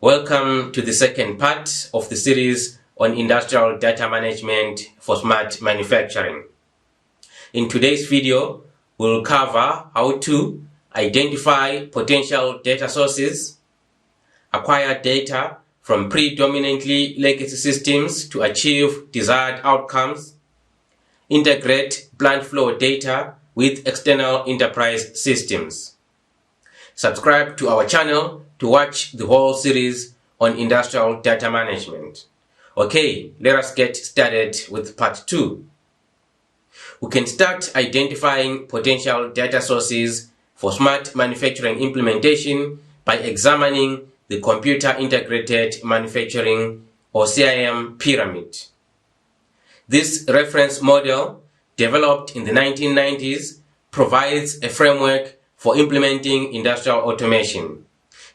Welcome to the second part of the series on industrial data management for smart manufacturing. In today's video, we'll cover how to identify potential data sources, acquire data from predominantly legacy systems to achieve desired outcomes, integrate plant flow data with external enterprise systems. Subscribe to our channel to watch the whole series on industrial data management. Okay, let us get started with part 2. We can start identifying potential data sources for smart manufacturing implementation by examining the Computer Integrated Manufacturing or CIM pyramid. This reference model, developed in the 1990s, provides a framework for implementing industrial automation.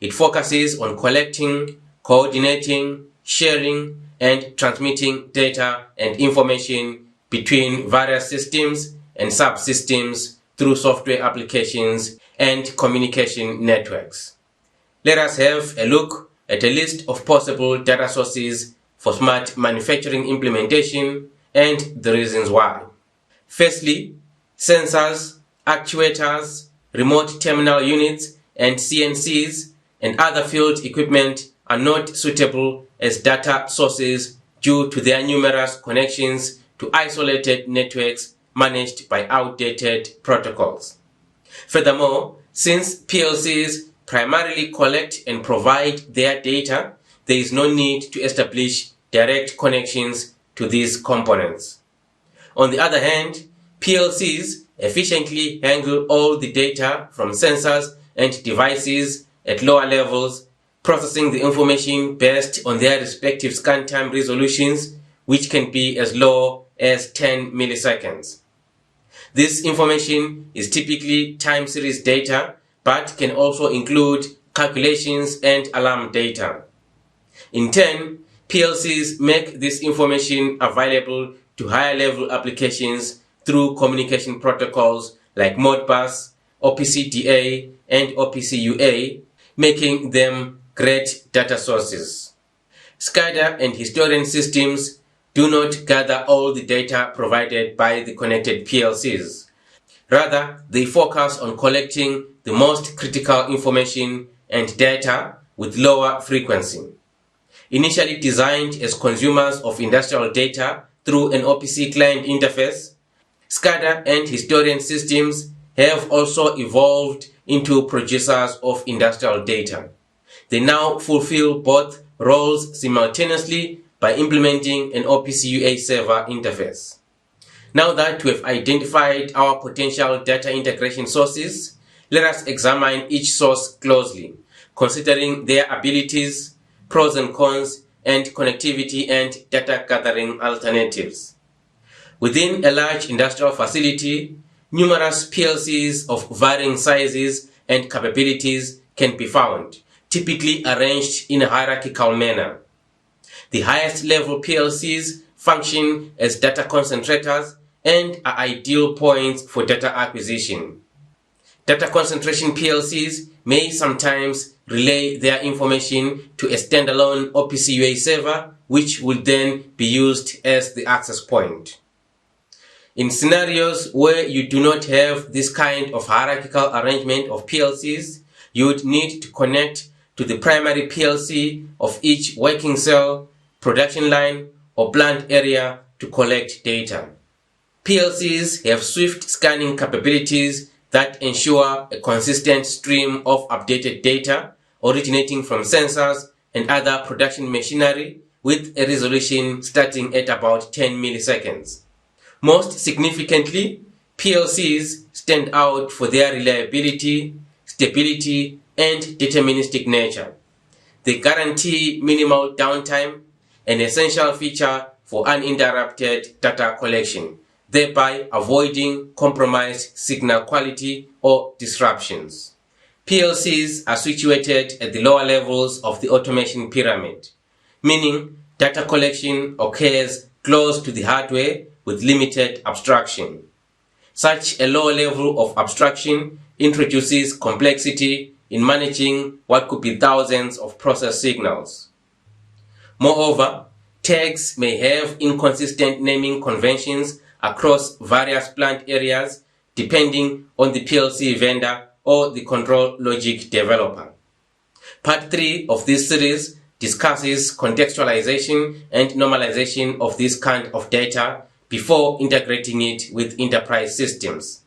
It focuses on collecting, coordinating, sharing, and transmitting data and information between various systems and subsystems through software applications and communication networks. Let us have a look at a list of possible data sources for smart manufacturing implementation and the reasons why. Firstly, sensors, actuators, remote terminal units, and CNCs and other field equipment are not suitable as data sources due to their numerous connections to isolated networks managed by outdated protocols. Furthermore, since PLCs primarily collect and provide their data, there is no need to establish direct connections to these components. On the other hand, PLCs efficiently handle all the data from sensors and devices at lower levels, processing the information based on their respective scan time resolutions, which can be as low as 10 milliseconds. This information is typically time series data, but can also include calculations and alarm data. In turn, PLCs make this information available to higher level applications through communication protocols like Modbus, OPC-DA, and OPC-UA, making them great data sources. SCADA and historian systems do not gather all the data provided by the connected PLCs. Rather, they focus on collecting the most critical information and data with lower frequency. Initially designed as consumers of industrial data through an OPC client interface, SCADA and historian systems have also evolved into producers of industrial data. They now fulfill both roles simultaneously by implementing an OPC-UA server interface. Now that we have identified our potential data integration sources, let us examine each source closely, considering their abilities, pros and cons, and connectivity and data gathering alternatives. Within a large industrial facility, numerous PLCs of varying sizes and capabilities can be found, typically arranged in a hierarchical manner. The highest level PLCs function as data concentrators and are ideal points for data acquisition. Data concentration PLCs may sometimes relay their information to a standalone OPC-UA server, which will then be used as the access point. In scenarios where you do not have this kind of hierarchical arrangement of PLCs, you would need to connect to the primary PLC of each working cell, production line, or plant area to collect data. PLCs have swift scanning capabilities that ensure a consistent stream of updated data originating from sensors and other production machinery with a resolution starting at about 10 milliseconds. Most significantly, PLCs stand out for their reliability, stability, and deterministic nature. They guarantee minimal downtime, an essential feature for uninterrupted data collection, thereby avoiding compromised signal quality or disruptions. PLCs are situated at the lower levels of the automation pyramid, meaning data collection occurs close to the hardware with limited abstraction. Such a low level of abstraction introduces complexity in managing what could be thousands of process signals. Moreover, tags may have inconsistent naming conventions across various plant areas depending on the PLC vendor or the control logic developer. Part 3 of this series discusses contextualization and normalization of this kind of data before integrating it with enterprise systems.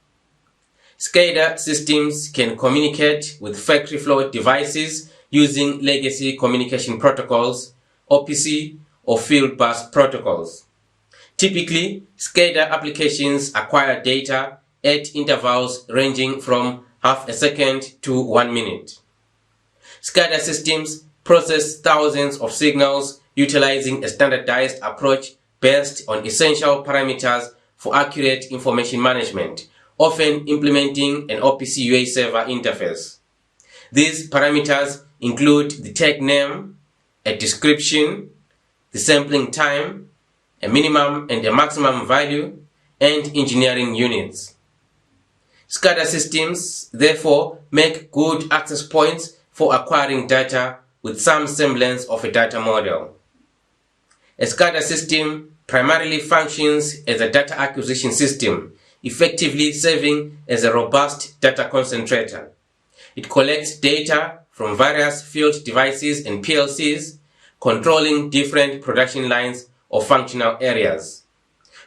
SCADA systems can communicate with factory floor devices using legacy communication protocols, OPC, or field bus protocols. Typically, SCADA applications acquire data at intervals ranging from half a second to 1 minute. SCADA systems process thousands of signals utilizing a standardized approach based on essential parameters for accurate information management, often implementing an OPC UA server interface. These parameters include the tag name, a description, the sampling time, a minimum and a maximum value, and engineering units. SCADA systems therefore make good access points for acquiring data with some semblance of a data model. A SCADA system primarily functions as a data acquisition system, effectively serving as a robust data concentrator. It collects data from various field devices and PLCs, controlling different production lines or functional areas.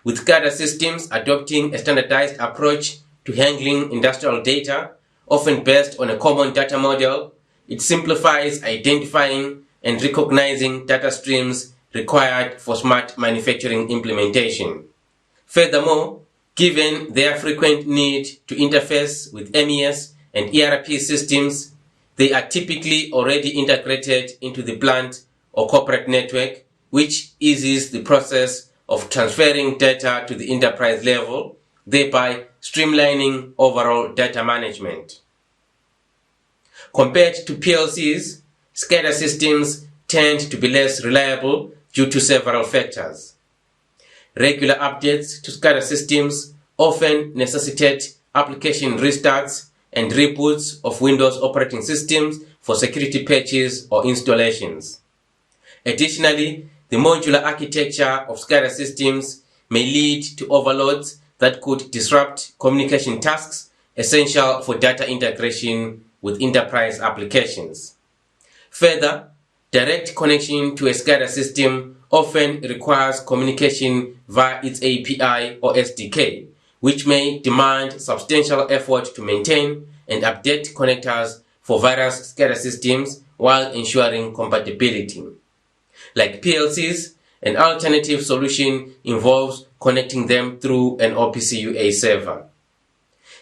With SCADA systems adopting a standardized approach to handling industrial data, often based on a common data model, it simplifies identifying and recognizing data streams required for smart manufacturing implementation. Furthermore, given their frequent need to interface with MES and ERP systems, they are typically already integrated into the plant or corporate network, which eases the process of transferring data to the enterprise level, thereby streamlining overall data management. Compared to PLCs, SCADA systems tend to be less reliable due to several factors. Regular updates to SCADA systems often necessitate application restarts and reboots of Windows operating systems for security patches or installations. Additionally, the modular architecture of SCADA systems may lead to overloads that could disrupt communication tasks essential for data integration with enterprise applications. Further, direct connection to a SCADA system often requires communication via its API or SDK, which may demand substantial effort to maintain and update connectors for various SCADA systems while ensuring compatibility. Like PLCs, an alternative solution involves connecting them through an OPC UA server.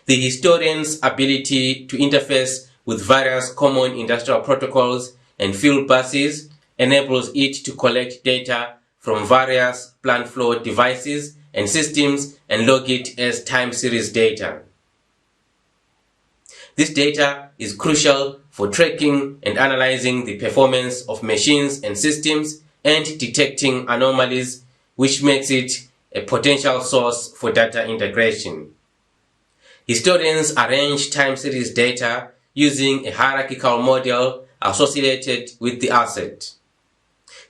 The historian's ability to interface with various common industrial protocols and field buses enables it to collect data from various plant floor devices and systems and log it as time series data. This data is crucial for tracking and analyzing the performance of machines and systems and detecting anomalies, which makes it a potential source for data integration. Historians arrange time series data using a hierarchical model associated with the asset.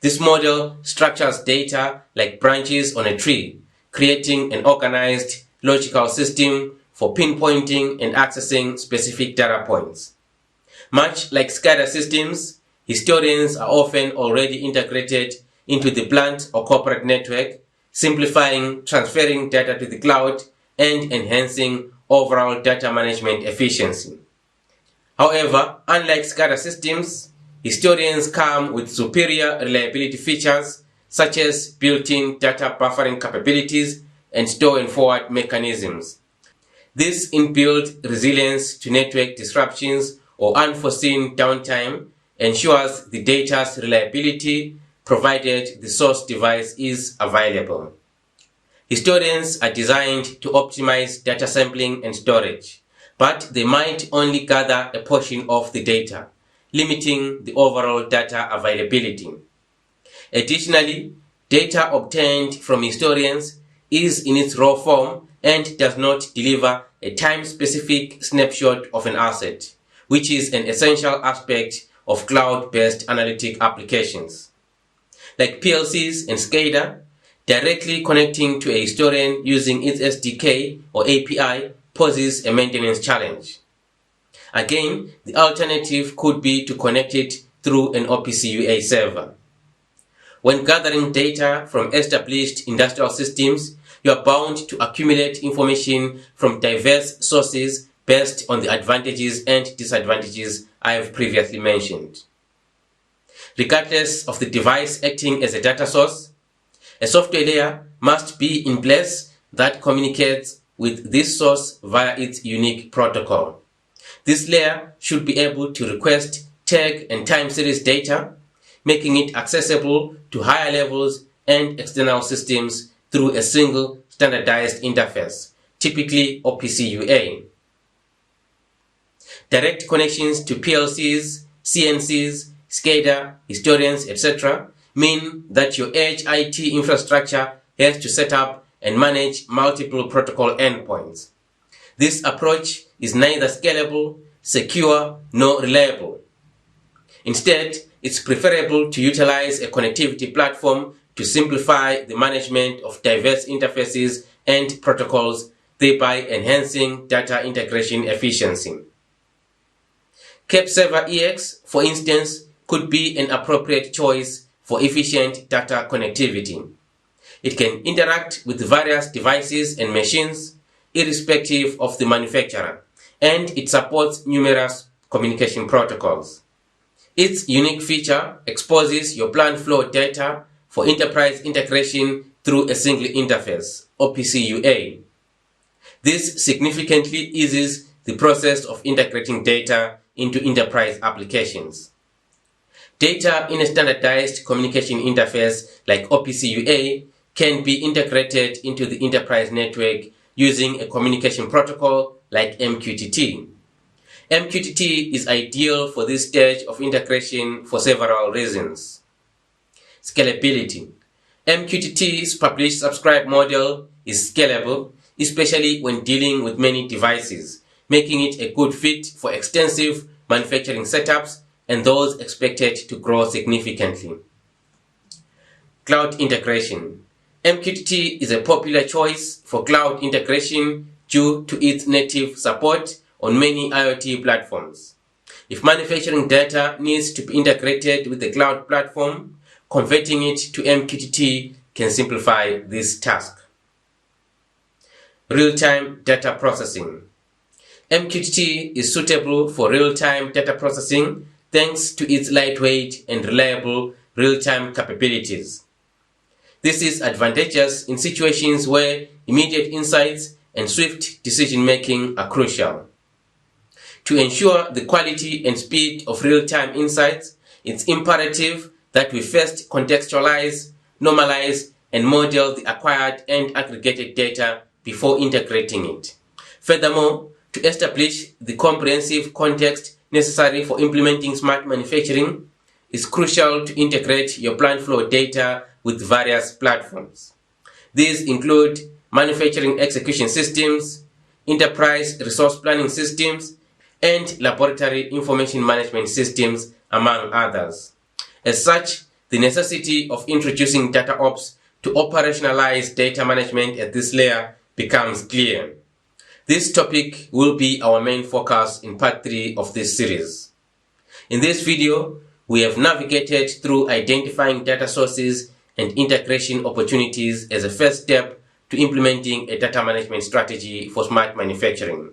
This model structures data like branches on a tree, creating an organized logical system for pinpointing and accessing specific data points. Much like SCADA systems, historians are often already integrated into the plant or corporate network, simplifying transferring data to the cloud and enhancing overall data management efficiency. However, unlike SCADA systems, historians come with superior reliability features such as built-in data buffering capabilities and store and forward mechanisms. This inbuilt resilience to network disruptions or unforeseen downtime ensures the data's reliability provided the source device is available. Historians are designed to optimize data sampling and storage, but they might only gather a portion of the data, limiting the overall data availability. Additionally, data obtained from historians is in its raw form and does not deliver a time-specific snapshot of an asset, which is an essential aspect of cloud-based analytic applications. Like PLCs and SCADA, directly connecting to a historian using its SDK or API poses a maintenance challenge. Again, the alternative could be to connect it through an OPC UA server. When gathering data from established industrial systems, you are bound to accumulate information from diverse sources based on the advantages and disadvantages I have previously mentioned. Regardless of the device acting as a data source, a software layer must be in place that communicates with this source via its unique protocol. This layer should be able to request tag and time series data, making it accessible to higher levels and external systems through a single standardized interface, typically OPC UA. Direct connections to PLCs, CNCs, SCADA, historians, etc. mean that your edge IT infrastructure has to set up and manage multiple protocol endpoints. This approach is neither scalable, secure, nor reliable. Instead, it's preferable to utilize a connectivity platform to simplify the management of diverse interfaces and protocols, thereby enhancing data integration efficiency. Cape Server EX, for instance, could be an appropriate choice for efficient data connectivity. It can interact with various devices and machines, irrespective of the manufacturer, and it supports numerous communication protocols. Its unique feature exposes your plant flow data for enterprise integration through a single interface, OPC UA. This significantly eases the process of integrating data into enterprise applications. Data in a standardized communication interface like OPC UA can be integrated into the enterprise network using a communication protocol like MQTT. MQTT is ideal for this stage of integration for several reasons. Scalability. MQTT's publish-subscribe model is scalable, especially when dealing with many devices, making it a good fit for extensive manufacturing setups and those expected to grow significantly. Cloud integration. MQTT is a popular choice for cloud integration due to its native support on many IoT platforms. If manufacturing data needs to be integrated with the cloud platform, converting it to MQTT can simplify this task. Real-time data processing. MQTT is suitable for real-time data processing thanks to its lightweight and reliable real-time capabilities. This is advantageous in situations where immediate insights and swift decision-making are crucial. To ensure the quality and speed of real-time insights, it's imperative that we first contextualize, normalize, and model the acquired and aggregated data before integrating it. Furthermore, to establish the comprehensive context necessary for implementing smart manufacturing, it's crucial to integrate your plant flow data with various platforms. These include manufacturing execution systems, enterprise resource planning systems, and laboratory information management systems, among others. As such, the necessity of introducing data ops to operationalize data management at this layer becomes clear. This topic will be our main focus in part 3 of this series. In this video, we have navigated through identifying data sources and integration opportunities as a first step to implementing a data management strategy for smart manufacturing.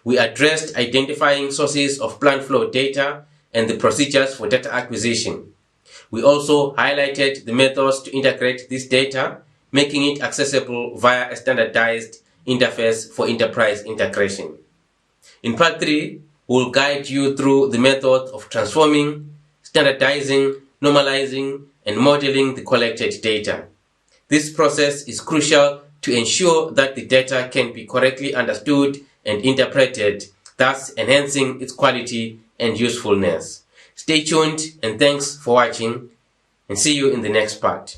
We addressed identifying sources of plant flow data and the procedures for data acquisition. We also highlighted the methods to integrate this data, making it accessible via a standardized interface for enterprise integration. In part 3, we'll guide you through the methods of transforming, standardizing, normalizing, and modeling the collected data. This process is crucial to ensure that the data can be correctly understood and interpreted, thus enhancing its quality and usefulness. Stay tuned and thanks for watching, and see you in the next part.